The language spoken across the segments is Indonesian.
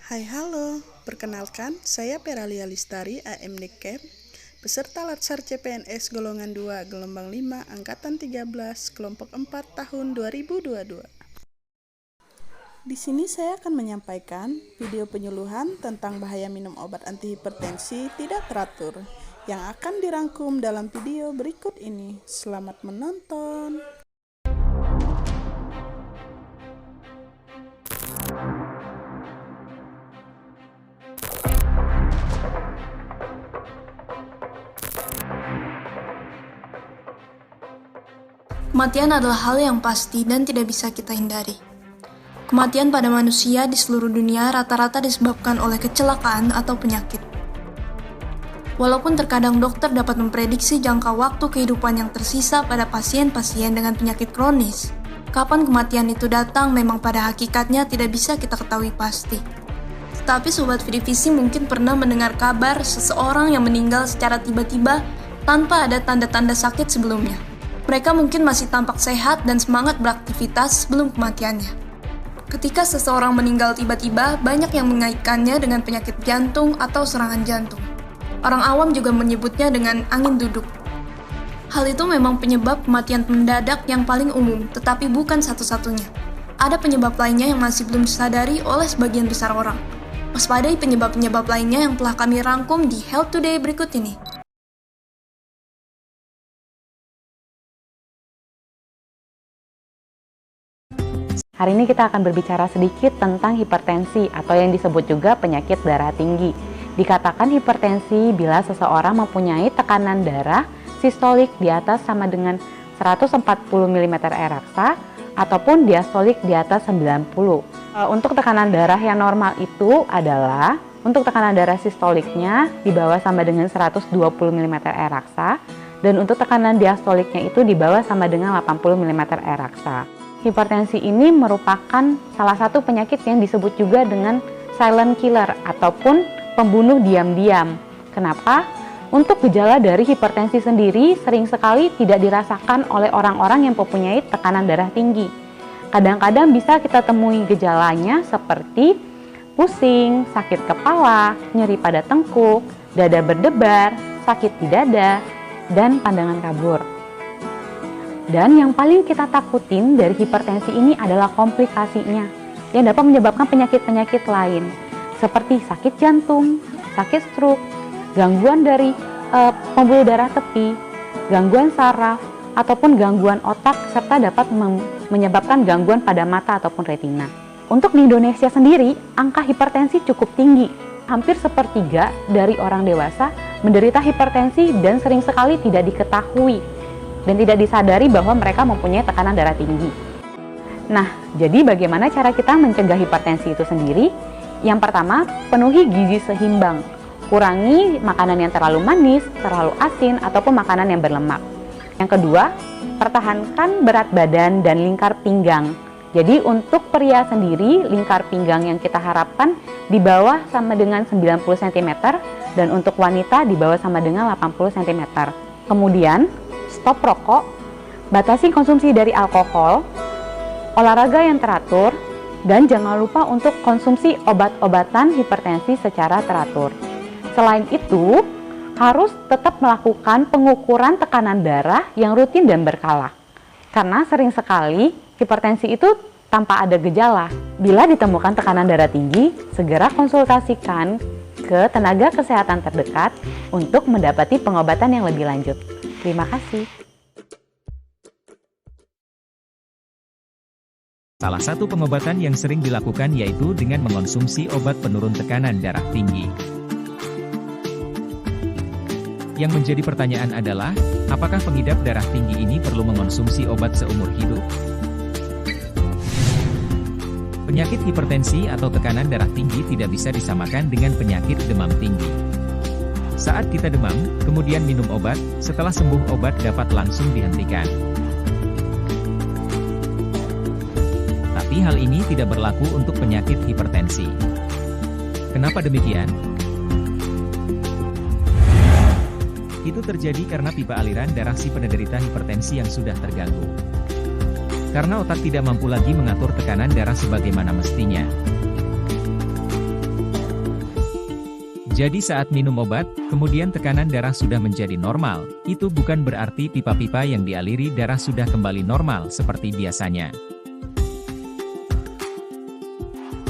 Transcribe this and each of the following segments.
Hai halo, perkenalkan saya Peralia Listari AMD Cap, peserta Latsar CPNS golongan 2 gelombang 5 angkatan 13 kelompok 4 tahun 2022. Di sini saya akan menyampaikan video penyuluhan tentang bahaya minum obat antihipertensi tidak teratur yang akan dirangkum dalam video berikut ini. Selamat menonton. Kematian adalah hal yang pasti dan tidak bisa kita hindari. Kematian pada manusia di seluruh dunia rata-rata disebabkan oleh kecelakaan atau penyakit. Walaupun terkadang dokter dapat memprediksi jangka waktu kehidupan yang tersisa pada pasien-pasien dengan penyakit kronis, kapan kematian itu datang memang pada hakikatnya tidak bisa kita ketahui pasti. Tetapi Sobat Vidivisi mungkin pernah mendengar kabar seseorang yang meninggal secara tiba-tiba tanpa ada tanda-tanda sakit sebelumnya. Mereka mungkin masih tampak sehat dan semangat beraktivitas sebelum kematiannya. Ketika seseorang meninggal tiba-tiba, banyak yang mengaitkannya dengan penyakit jantung atau serangan jantung. Orang awam juga menyebutnya dengan angin duduk. Hal itu memang penyebab kematian mendadak yang paling umum, tetapi bukan satu-satunya. Ada penyebab lainnya yang masih belum disadari oleh sebagian besar orang. Waspadai penyebab-penyebab lainnya yang telah kami rangkum di Health Today berikut ini. Hari ini kita akan berbicara sedikit tentang hipertensi atau yang disebut juga penyakit darah tinggi. Dikatakan hipertensi bila seseorang mempunyai tekanan darah sistolik di atas sama dengan 140 mm Hg ataupun diastolik di atas 90. Untuk tekanan darah yang normal itu adalah untuk tekanan darah sistoliknya di bawah sama dengan 120 mm Hg dan untuk tekanan diastoliknya itu di bawah sama dengan 80 mm Hg. Hipertensi ini merupakan salah satu penyakit yang disebut juga dengan silent killer ataupun pembunuh diam-diam. Kenapa? Untuk gejala dari hipertensi sendiri sering sekali tidak dirasakan oleh orang-orang yang mempunyai tekanan darah tinggi. Kadang-kadang bisa kita temui gejalanya seperti pusing, sakit kepala, nyeri pada tengkuk, dada berdebar, sakit di dada, dan pandangan kabur. Dan yang paling kita takutin dari hipertensi ini adalah komplikasinya yang dapat menyebabkan penyakit-penyakit lain seperti sakit jantung, sakit stroke, gangguan dari pembuluh darah tepi, gangguan saraf, ataupun gangguan otak serta dapat menyebabkan gangguan pada mata ataupun retina. Untuk di Indonesia sendiri, angka hipertensi cukup tinggi. Hampir sepertiga dari orang dewasa menderita hipertensi dan sering sekali tidak diketahui dan tidak disadari bahwa mereka mempunyai tekanan darah tinggi. Nah, jadi bagaimana cara kita mencegah hipertensi itu sendiri? Yang pertama, penuhi gizi seimbang. Kurangi makanan yang terlalu manis, terlalu asin, ataupun makanan yang berlemak. Yang kedua, pertahankan berat badan dan lingkar pinggang. Jadi untuk pria sendiri, lingkar pinggang yang kita harapkan di bawah sama dengan 90 cm dan untuk wanita di bawah sama dengan 80 cm. Kemudian, stop rokok, batasi konsumsi dari alkohol, olahraga yang teratur, dan jangan lupa untuk konsumsi obat-obatan hipertensi secara teratur. Selain itu, harus tetap melakukan pengukuran tekanan darah yang rutin dan berkala. Karena sering sekali hipertensi itu tanpa ada gejala. Bila ditemukan tekanan darah tinggi, segera konsultasikan ke tenaga kesehatan terdekat untuk mendapati pengobatan yang lebih lanjut. Terima kasih. Salah satu pengobatan yang sering dilakukan yaitu dengan mengonsumsi obat penurun tekanan darah tinggi. Yang menjadi pertanyaan adalah, apakah pengidap darah tinggi ini perlu mengonsumsi obat seumur hidup? Penyakit hipertensi atau tekanan darah tinggi tidak bisa disamakan dengan penyakit demam tinggi. Saat kita demam, kemudian minum obat, setelah sembuh obat dapat langsung dihentikan. Tapi hal ini tidak berlaku untuk penyakit hipertensi. Kenapa demikian? Itu terjadi karena pipa aliran darah si penderita hipertensi yang sudah terganggu. Karena otak tidak mampu lagi mengatur tekanan darah sebagaimana mestinya. Jadi saat minum obat, kemudian tekanan darah sudah menjadi normal, itu bukan berarti pipa-pipa yang dialiri darah sudah kembali normal seperti biasanya.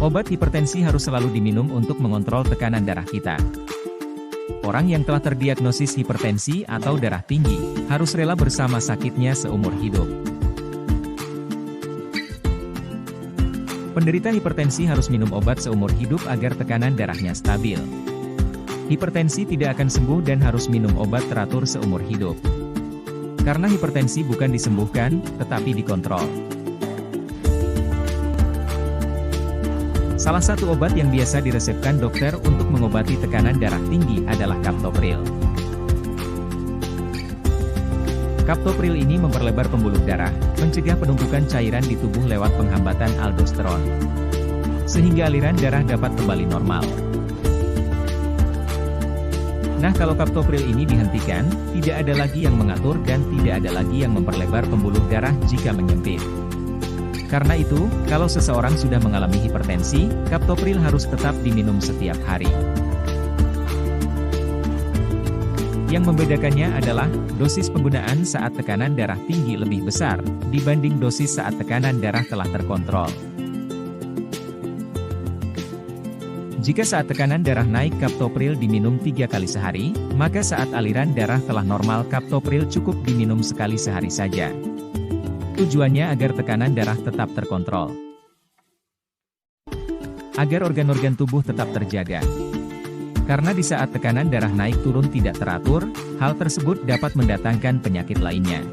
Obat hipertensi harus selalu diminum untuk mengontrol tekanan darah kita. Orang yang telah terdiagnosis hipertensi atau darah tinggi, harus rela bersama sakitnya seumur hidup. Penderita hipertensi harus minum obat seumur hidup agar tekanan darahnya stabil. Hipertensi tidak akan sembuh dan harus minum obat teratur seumur hidup. Karena hipertensi bukan disembuhkan, tetapi dikontrol. Salah satu obat yang biasa diresepkan dokter untuk mengobati tekanan darah tinggi adalah captopril. Captopril ini memperlebar pembuluh darah, mencegah penumpukan cairan di tubuh lewat penghambatan aldosteron, sehingga aliran darah dapat kembali normal. Nah, kalau captopril ini dihentikan, tidak ada lagi yang mengatur dan tidak ada lagi yang memperlebar pembuluh darah jika menyempit. Karena itu, kalau seseorang sudah mengalami hipertensi, captopril harus tetap diminum setiap hari. Yang membedakannya adalah, dosis penggunaan saat tekanan darah tinggi lebih besar, dibanding dosis saat tekanan darah telah terkontrol. Jika saat tekanan darah naik captopril diminum 3 kali sehari, maka saat aliran darah telah normal captopril cukup diminum sekali sehari saja. Tujuannya agar tekanan darah tetap terkontrol. Agar organ-organ tubuh tetap terjaga. Karena di saat tekanan darah naik turun tidak teratur, hal tersebut dapat mendatangkan penyakit lainnya.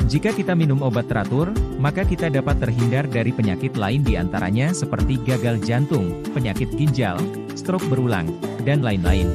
Jika kita minum obat teratur, maka kita dapat terhindar dari penyakit lain diantaranya seperti gagal jantung, penyakit ginjal, stroke berulang, dan lain-lain.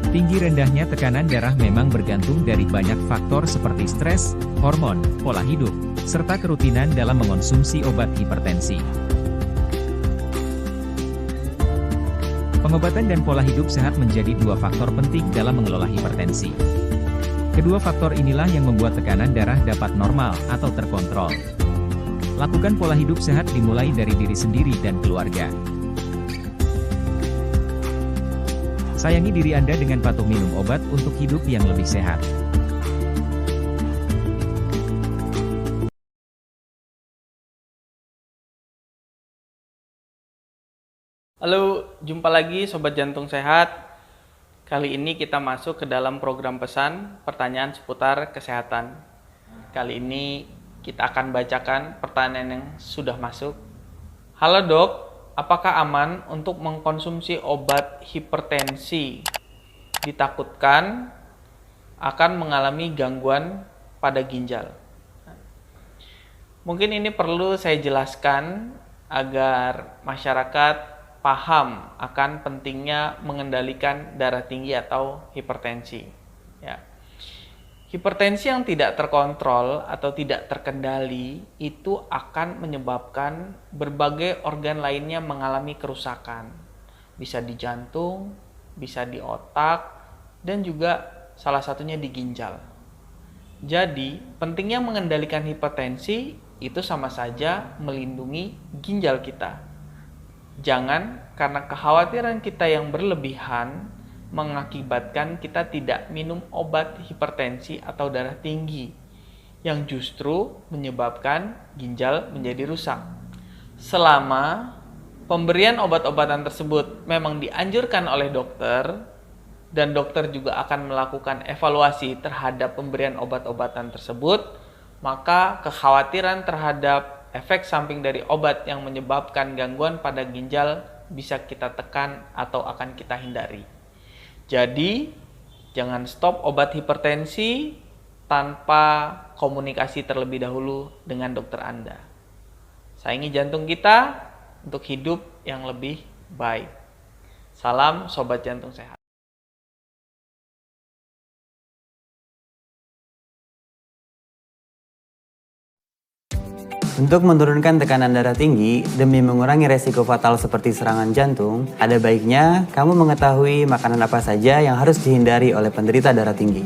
Tinggi rendahnya tekanan darah memang bergantung dari banyak faktor seperti stres, hormon, pola hidup, serta kerutinan dalam mengonsumsi obat hipertensi. Pengobatan dan pola hidup sehat menjadi 2 faktor penting dalam mengelola hipertensi. Kedua faktor inilah yang membuat tekanan darah dapat normal atau terkontrol. Lakukan pola hidup sehat dimulai dari diri sendiri dan keluarga. Sayangi diri Anda dengan patuh minum obat untuk hidup yang lebih sehat. Halo, jumpa lagi Sobat Jantung Sehat. Kali ini kita masuk ke dalam program pesan pertanyaan seputar kesehatan. Kali ini kita akan bacakan pertanyaan yang sudah masuk. Halo dok, apakah aman untuk mengkonsumsi obat hipertensi? Ditakutkan akan mengalami gangguan pada ginjal. Mungkin ini perlu saya jelaskan agar masyarakat paham akan pentingnya mengendalikan darah tinggi atau hipertensi. Ya. Hipertensi yang tidak terkontrol atau tidak terkendali itu akan menyebabkan berbagai organ lainnya mengalami kerusakan. Bisa di jantung, bisa di otak, dan juga salah satunya di ginjal. Jadi, pentingnya mengendalikan hipertensi itu sama saja melindungi ginjal kita. Jangan karena kekhawatiran kita yang berlebihan mengakibatkan kita tidak minum obat hipertensi atau darah tinggi yang justru menyebabkan ginjal menjadi rusak. Selama pemberian obat-obatan tersebut memang dianjurkan oleh dokter dan dokter juga akan melakukan evaluasi terhadap pemberian obat-obatan tersebut, maka kekhawatiran terhadap efek samping dari obat yang menyebabkan gangguan pada ginjal bisa kita tekan atau akan kita hindari. Jadi, jangan stop obat hipertensi tanpa komunikasi terlebih dahulu dengan dokter Anda. Sayangi jantung kita untuk hidup yang lebih baik. Salam Sobat Jantung Sehat. Untuk menurunkan tekanan darah tinggi demi mengurangi resiko fatal seperti serangan jantung, ada baiknya kamu mengetahui makanan apa saja yang harus dihindari oleh penderita darah tinggi.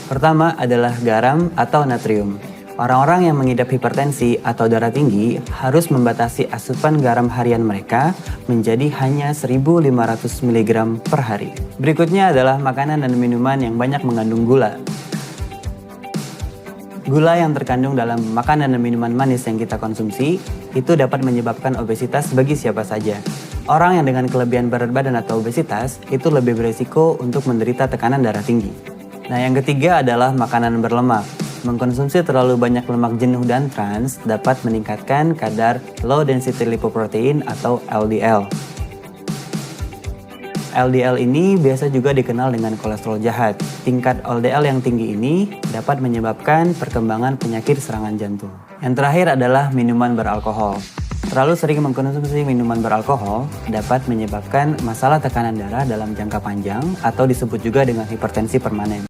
Pertama adalah garam atau natrium. Orang-orang yang mengidap hipertensi atau darah tinggi harus membatasi asupan garam harian mereka menjadi hanya 1.500 mg per hari. Berikutnya adalah makanan dan minuman yang banyak mengandung gula. Gula yang terkandung dalam makanan dan minuman manis yang kita konsumsi itu dapat menyebabkan obesitas bagi siapa saja. Orang yang dengan kelebihan berat badan atau obesitas itu lebih beresiko untuk menderita tekanan darah tinggi. Nah, yang ketiga adalah makanan berlemak. Mengkonsumsi terlalu banyak lemak jenuh dan trans dapat meningkatkan kadar low density lipoprotein atau LDL. LDL ini biasa juga dikenal dengan kolesterol jahat. Tingkat LDL yang tinggi ini dapat menyebabkan perkembangan penyakit serangan jantung. Yang terakhir adalah minuman beralkohol. Terlalu sering mengkonsumsi minuman beralkohol dapat menyebabkan masalah tekanan darah dalam jangka panjang atau disebut juga dengan hipertensi permanen.